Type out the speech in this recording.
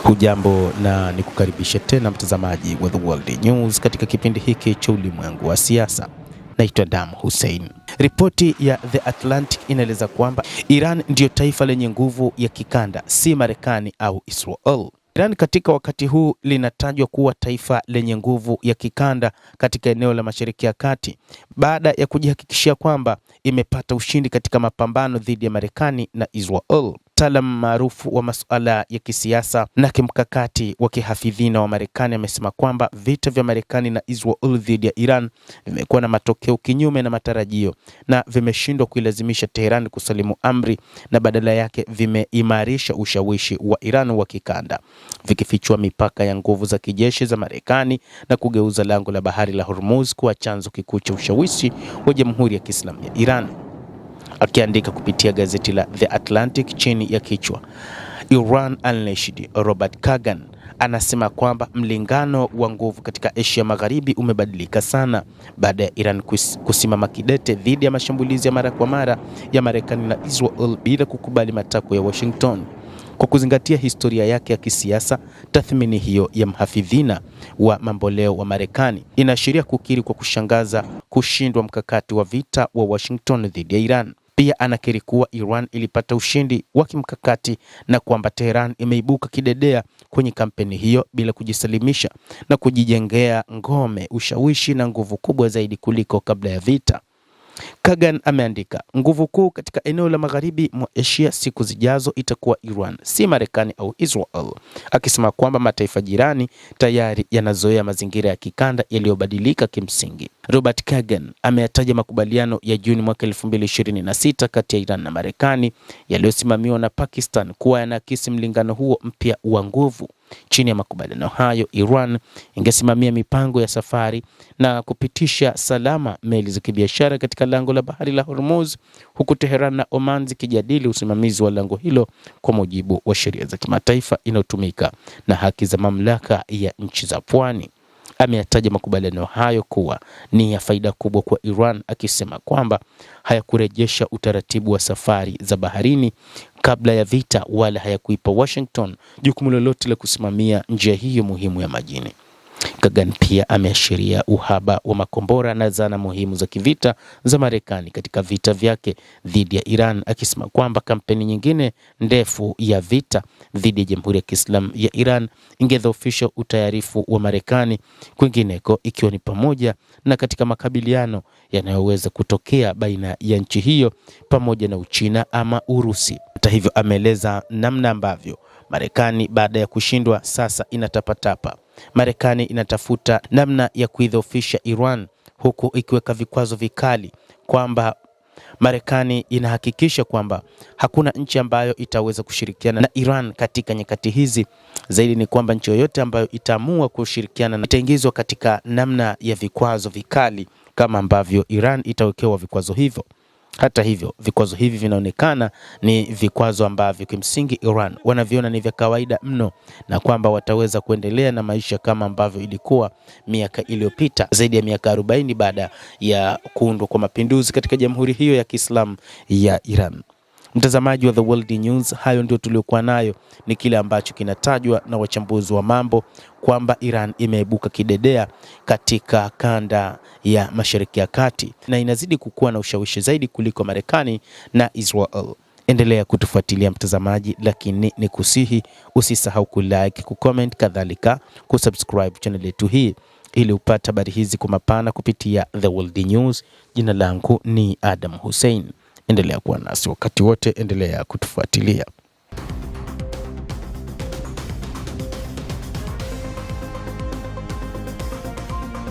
Hujambo na nikukaribisha tena mtazamaji wa The World News katika kipindi hiki cha ulimwengu wa siasa. Naitwa Adam Hussein. Ripoti ya The Atlantic inaeleza kwamba Iran ndiyo taifa lenye nguvu ya kikanda, si Marekani au Israel. Iran katika wakati huu linatajwa kuwa taifa lenye nguvu ya kikanda katika eneo la Mashariki ya Kati baada ya kujihakikishia kwamba imepata ushindi katika mapambano dhidi ya Marekani na Israel. Mtaalamu maarufu wa masuala ya kisiasa na kimkakati wa kihafidhina wa Marekani amesema kwamba vita vya Marekani na Israel dhidi ya Iran vimekuwa na matokeo kinyume na matarajio na vimeshindwa kuilazimisha Tehran kusalimu amri, na badala yake vimeimarisha ushawishi wa Iran wa kikanda, vikifichua mipaka ya nguvu za kijeshi za Marekani na kugeuza lango la bahari la Hormuz kuwa chanzo kikuu cha ushawishi wa Jamhuri ya Kiislamu ya Iran. Akiandika kupitia gazeti la The Atlantic chini ya kichwa Iran Unleashed, Robert Kagan anasema kwamba mlingano wa nguvu katika Asia Magharibi umebadilika sana baada ya Iran kusimama kidete dhidi ya mashambulizi ya mara kwa mara ya Marekani na Israel bila kukubali matakwa ya Washington. Kwa kuzingatia historia yake ya kisiasa, tathmini hiyo ya mhafidhina wa mamboleo wa Marekani inaashiria kukiri kwa kushangaza kushindwa mkakati wa vita wa Washington dhidi ya Iran. Pia anakiri kuwa Iran ilipata ushindi wa kimkakati na kwamba Tehran imeibuka kidedea kwenye kampeni hiyo bila kujisalimisha na kujijengea ngome, ushawishi na nguvu kubwa zaidi kuliko kabla ya vita. Kagan ameandika, nguvu kuu katika eneo la magharibi mwa Asia siku zijazo itakuwa Iran, si Marekani au Israel, akisema kwamba mataifa jirani tayari yanazoea mazingira ya kikanda yaliyobadilika kimsingi. Robert Kagan ameyataja makubaliano ya Juni mwaka 2026 kati ya Iran na Marekani yaliyosimamiwa na Pakistan kuwa yanaakisi mlingano huo mpya wa nguvu. Chini ya makubaliano hayo, Iran ingesimamia mipango ya safari na kupitisha salama meli za kibiashara katika lango la bahari la Hormuz, huku Tehran na Oman zikijadili usimamizi wa lango hilo kwa mujibu wa sheria za kimataifa inayotumika na haki za mamlaka ya nchi za pwani. Ameyataja makubaliano hayo kuwa ni ya faida kubwa kwa Iran, akisema kwamba hayakurejesha utaratibu wa safari za baharini kabla ya vita wala hayakuipa Washington jukumu lolote la kusimamia njia hiyo muhimu ya majini. Kagan pia ameashiria uhaba wa makombora na zana muhimu za kivita za Marekani katika vita vyake dhidi ya Iran, akisema kwamba kampeni nyingine ndefu ya vita dhidi ya Jamhuri ya Kiislamu ya Iran ingedhoofisha utayarifu wa Marekani kwingineko, ikiwa ni pamoja na katika makabiliano yanayoweza kutokea baina ya nchi hiyo pamoja na Uchina ama Urusi. Hata hivyo, ameeleza namna ambavyo Marekani baada ya kushindwa sasa inatapatapa. Marekani inatafuta namna ya kuidhoofisha Iran, huku ikiweka vikwazo vikali, kwamba Marekani inahakikisha kwamba hakuna nchi ambayo itaweza kushirikiana na Iran katika nyakati hizi. Zaidi ni kwamba nchi yoyote ambayo itaamua kushirikiana na itaingizwa katika namna ya vikwazo vikali kama ambavyo Iran itawekewa vikwazo hivyo. Hata hivyo, vikwazo hivi vinaonekana ni vikwazo ambavyo kimsingi Iran wanaviona ni vya kawaida mno, na kwamba wataweza kuendelea na maisha kama ambavyo ilikuwa miaka iliyopita, zaidi ya miaka 40 baada ya kuundwa kwa mapinduzi katika Jamhuri hiyo ya Kiislamu ya Iran. Mtazamaji wa The World News, hayo ndio tuliokuwa nayo. Ni kile ambacho kinatajwa na wachambuzi wa mambo kwamba Iran imeibuka kidedea katika kanda ya Mashariki ya Kati na inazidi kukua na ushawishi zaidi kuliko Marekani na Israel. Endelea kutufuatilia mtazamaji, lakini nikusihi usisahau kulike, kucomment, kadhalika kusubscribe channel yetu hii ili upate habari hizi kwa mapana kupitia The World News. Jina langu ni Adam Hussein. Endelea kuwa nasi wakati wote, endelea kutufuatilia.